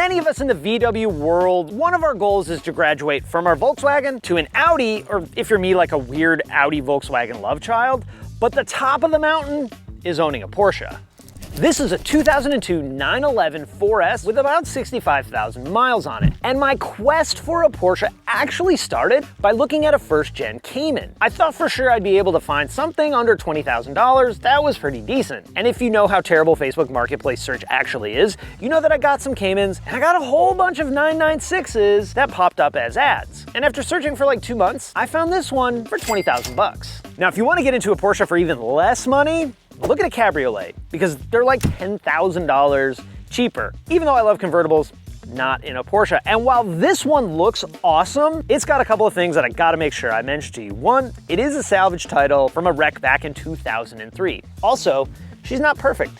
many of us in the VW world, one of our goals is to graduate from our Volkswagen to an Audi, or if you're me, like a weird Audi Volkswagen love child. But the top of the mountain is owning a Porsche. This is a 2002 911 4S with about 65,000 miles on it. And my quest for a Porsche actually started by looking at a first-gen Cayman. I thought for sure I'd be able to find something under $20,000 that was pretty decent. And if you know how terrible Facebook Marketplace search actually is, you know that I got some Caymans and I got a whole bunch of 996s that popped up as ads. And after searching for like 2 months, I found this one for 20,000 bucks. Now, if you want to get into a Porsche for even less money, look at a cabriolet, because they're like $10,000 cheaper. Even though I love convertibles, not in a Porsche. And while this one looks awesome, it's got a couple of things that I gotta make sure I mention to you. One, it is a salvage title from a wreck back in 2003. Also, she's not perfect.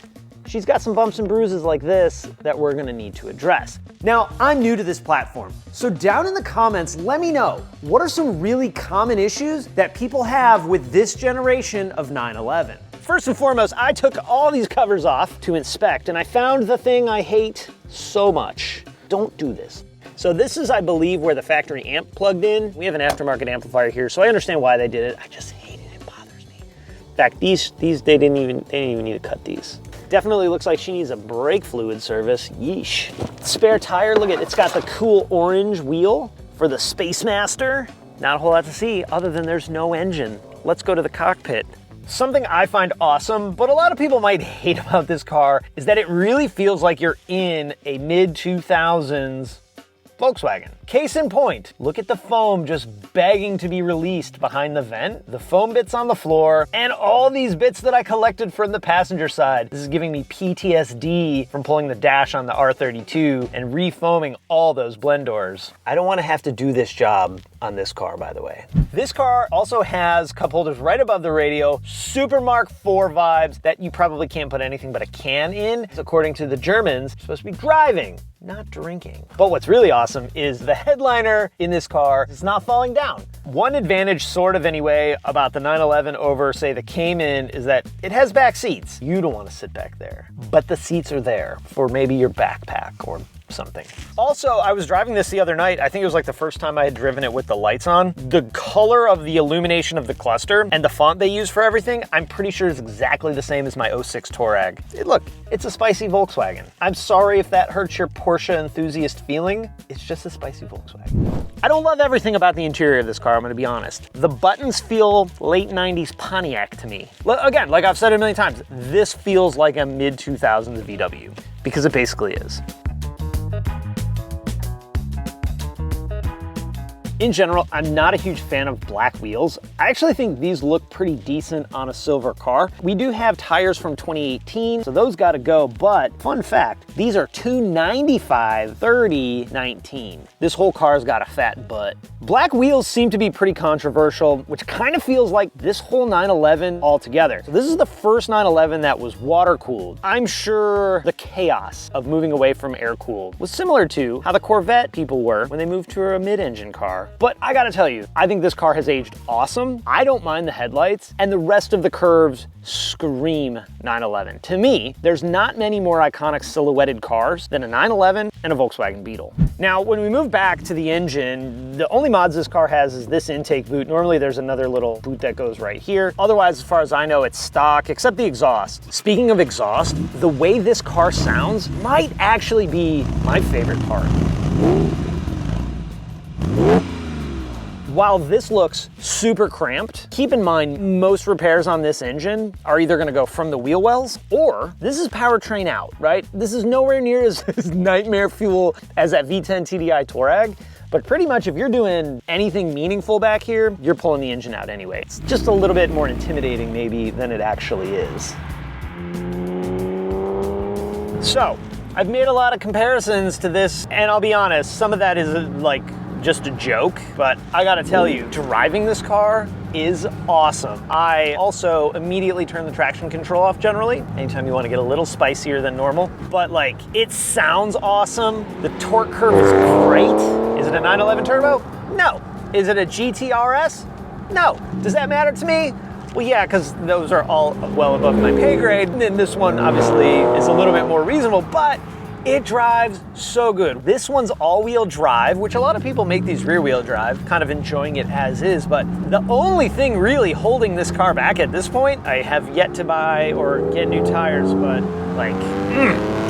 She's got some bumps and bruises like this that we're gonna need to address. Now, I'm new to this platform, so down in the comments, let me know, what are some really common issues that people have with this generation of 911? First and foremost, I took all these covers off to inspect, and I found the thing I hate so much. Don't do this. So this is, I believe, where the factory amp plugged in. We have an aftermarket amplifier here, so I understand why they did it. I just hate it, it bothers me. In fact, these they didn't even need to cut these. Definitely looks like she needs a brake fluid service, yeesh. Spare tire, look at it, it's got the cool orange wheel for the Space Master. Not a whole lot to see other than there's no engine. Let's go to the cockpit. Something I find awesome, but a lot of people might hate about this car, is that it really feels like you're in a mid-2000s Volkswagen. Case in point, look at the foam just begging to be released behind the vent, the foam bits on the floor, and all these bits that I collected from the passenger side. This is giving me PTSD from pulling the dash on the R32 and refoaming all those blend doors. I don't want to have to do this job on this car, by the way. This car also has cup holders right above the radio, super Mark IV vibes that you probably can't put anything but a can in. According to the Germans, you're supposed to be driving, not drinking. But what's really awesome is the headliner in this car is not falling down. One advantage, sort of anyway, about the 911 over, say, the Cayman is that it has back seats. You don't want to sit back there, but the seats are there for maybe your backpack or something. Also, I was driving this the other night. I think it was like the first time I had driven it with the lights on. The color of the illumination of the cluster and the font they use for everything, I'm pretty sure is exactly the same as my 06 Touareg. Look, it's a spicy Volkswagen. I'm sorry if that hurts your Porsche enthusiast feeling. It's just a spicy Volkswagen. I don't love everything about the interior of this car, I'm gonna be honest. The buttons feel late 90s Pontiac to me. Again, like I've said a million times, this feels like a mid-2000s VW, because it basically is. In general, I'm not a huge fan of black wheels. I actually think these look pretty decent on a silver car. We do have tires from 2018, so those gotta go, but fun fact, these are 295, 30, 19. This whole car's got a fat butt. Black wheels seem to be pretty controversial, which kind of feels like this whole 911 altogether. So this is the first 911 that was water-cooled. I'm sure the chaos of moving away from air-cooled was similar to how the Corvette people were when they moved to a mid-engine car. But I gotta tell you, I think this car has aged awesome. I don't mind the headlights, and the rest of the curves scream 911. To me, there's not many more iconic silhouetted cars than a 911 and a Volkswagen Beetle. Now, when we move back to the engine, the only mods this car has is this intake boot. Normally there's another little boot that goes right here. Otherwise, as far as I know, it's stock, except the exhaust. Speaking of exhaust, the way this car sounds might actually be my favorite part. While this looks super cramped, keep in mind most repairs on this engine are either gonna go from the wheel wells or this is powertrain out, right? This is nowhere near as nightmare fuel as that V10 TDI Touareg, but pretty much if you're doing anything meaningful back here, you're pulling the engine out anyway. It's just a little bit more intimidating maybe than it actually is. So, I've made a lot of comparisons to this, and I'll be honest, some of that is like just a joke, but I gotta tell you, driving this car is awesome. I also immediately turn the traction control off generally, anytime you wanna get a little spicier than normal, but like, it sounds awesome. The torque curve is great. Is it a 911 turbo? No. Is it a GTRS? No. Does that matter to me? Well, yeah, because those are all well above my pay grade, and this one obviously is a little bit more reasonable, but It drives so good. This one's all-wheel drive, which a lot of people make these rear-wheel drive, kind of enjoying it as is, but the only thing really holding this car back at this point, I have yet to buy or get new tires, but like,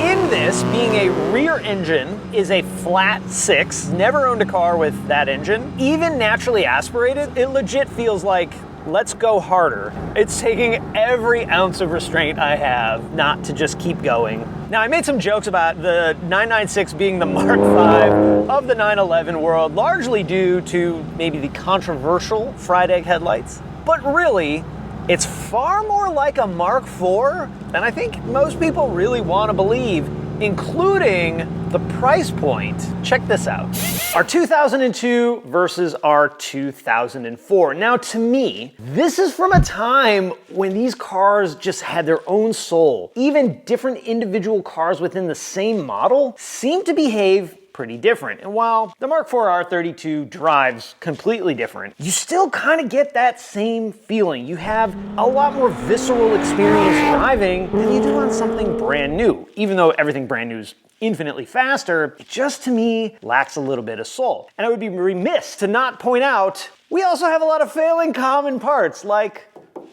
in this, being a rear engine is a flat 6. Never owned a car with that engine. Even naturally aspirated, it legit feels like, let's go harder. It's taking every ounce of restraint I have not to just keep going. Now, I made some jokes about the 996 being the Mark V of the 911 world, largely due to maybe the controversial fried egg headlights. But really, it's far more like a Mark IV than I think most people really want to believe, including the price point. Check this out. Our 2002 versus our 2004. Now, to me, this is from a time when these cars just had their own soul. Even different individual cars within the same model seem to behave pretty different. And while the Mark IV R32 drives completely different, you still kind of get that same feeling. You have a lot more visceral experience driving than you do on something brand new. Even though everything brand new is infinitely faster, it just to me lacks a little bit of soul. And I would be remiss to not point out, we also have a lot of failing common parts like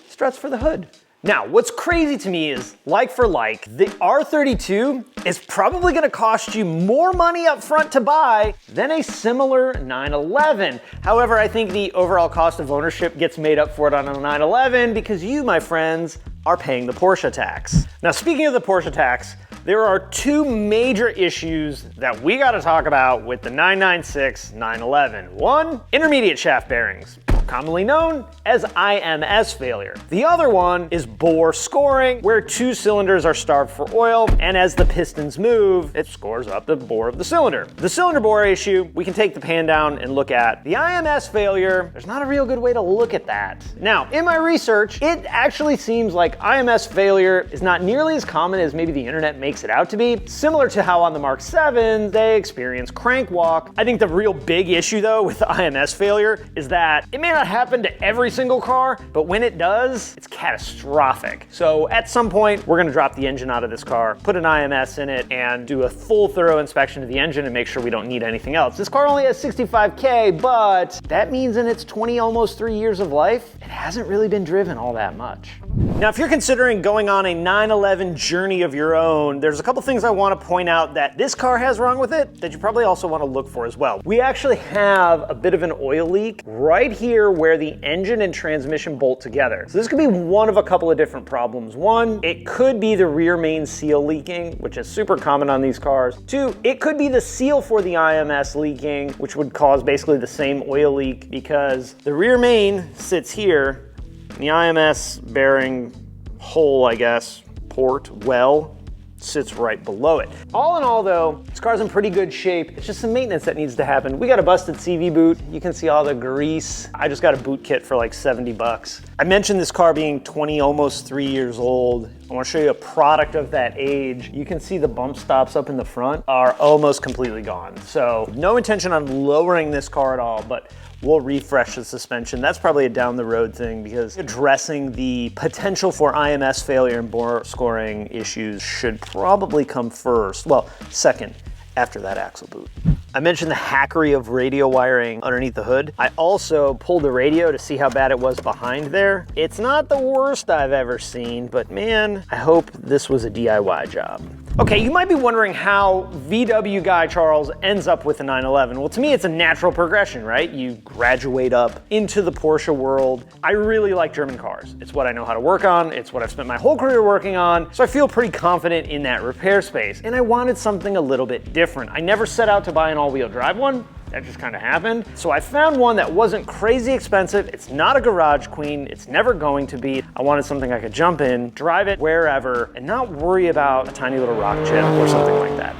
struts for the hood. Now, what's crazy to me is, like for like, the R32 is probably gonna cost you more money up front to buy than a similar 911. However, I think the overall cost of ownership gets made up for it on a 911 because you, my friends, are paying the Porsche tax. Now, speaking of the Porsche tax, there are two major issues that we gotta talk about with the 996 911. One, intermediate shaft bearings, commonly known as IMS failure. The other one is bore scoring, where two cylinders are starved for oil, and as the pistons move, it scores up the bore of the cylinder. The cylinder bore issue, we can take the pan down and look at. The IMS failure, there's not a real good way to look at that. Now, in my research, it actually seems like IMS failure is not nearly as common as maybe the internet makes it out to be. Similar to how on the Mark 7, they experience crank walk. I think the real big issue though with the IMS failure is that it may not happen to every single car, but when it does, it's catastrophic. So at some point, we're gonna drop the engine out of this car, put an IMS in it, and do a full thorough inspection of the engine and make sure we don't need anything else. This car only has 65K, but that means in its 20, almost 3 years of life, it hasn't really been driven all that much. Now, if you're considering going on a 911 journey of your own, there's a couple things I want to point out that this car has wrong with it that you probably also want to look for as well. We actually have a bit of an oil leak right here where the engine and transmission bolt together. So this could be one of a couple of different problems. One, it could be the rear main seal leaking, which is super common on these cars. Two, it could be the seal for the IMS leaking, which would cause basically the same oil leak because the rear main sits here. The IMS bearing hole, I guess, port, well, sits right below it. All in all though, this car's in pretty good shape. It's just some maintenance that needs to happen. We got a busted CV boot. You can see all the grease. I just got a boot kit for like 70 bucks. I mentioned this car being 20, almost 3 years old. I want to show you a product of that age. You can see the bump stops up in the front are almost completely gone. So no intention on lowering this car at all, but we'll refresh the suspension. That's probably a down the road thing because addressing the potential for IMS failure and bore scoring issues should probably come first. Well, second, after that axle boot. I mentioned the hackery of radio wiring underneath the hood. I also pulled the radio to see how bad it was behind there. It's not the worst I've ever seen, but man, I hope this was a DIY job. Okay, you might be wondering how VW guy Charles ends up with a 911. Well, to me, it's a natural progression, right? You graduate up into the Porsche world. I really like German cars. It's what I know how to work on. It's what I've spent my whole career working on. So I feel pretty confident in that repair space. And I wanted something a little bit different. I never set out to buy an all-wheel drive one. That just kind of happened. So I found one that wasn't crazy expensive. It's not a garage queen. It's never going to be. I wanted something I could jump in, drive it wherever, and not worry about a tiny little rock chip or something like that.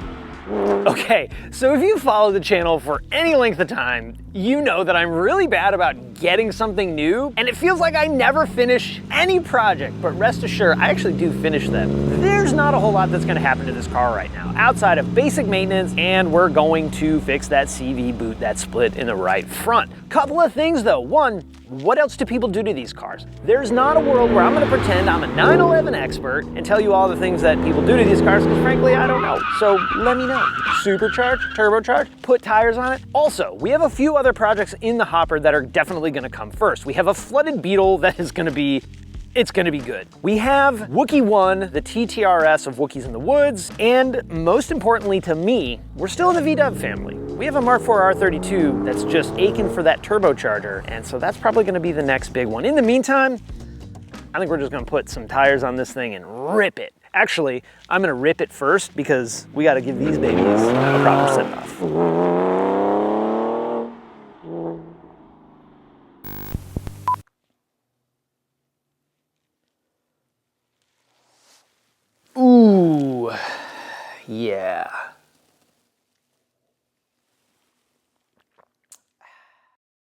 Okay, so if you follow the channel for any length of time, you know that I'm really bad about getting something new, and it feels like I never finish any project, but rest assured, I actually do finish them. There's not a whole lot that's gonna happen to this car right now, outside of basic maintenance, and we're going to fix that CV boot that split in the right front. Couple of things though. One, what else do people do to these cars? There's not a world where I'm gonna pretend I'm a 911 expert and tell you all the things that people do to these cars, because frankly, I don't know. So let me know. Supercharged, turbocharged, put tires on it. Also, we have a few other projects in the hopper that are definitely gonna come first. We have a flooded Beetle that is gonna be good. We have Wookiee 1, the TTRS of Wookiees in the Woods, and most importantly to me, we're still in the VW family. We have a Mark IV R32 that's just aching for that turbocharger, and so that's probably gonna be the next big one. In the meantime, I think we're just gonna put some tires on this thing and rip it. Actually, I'm gonna rip it first because we gotta give these babies a proper send-off. Ooh, yeah.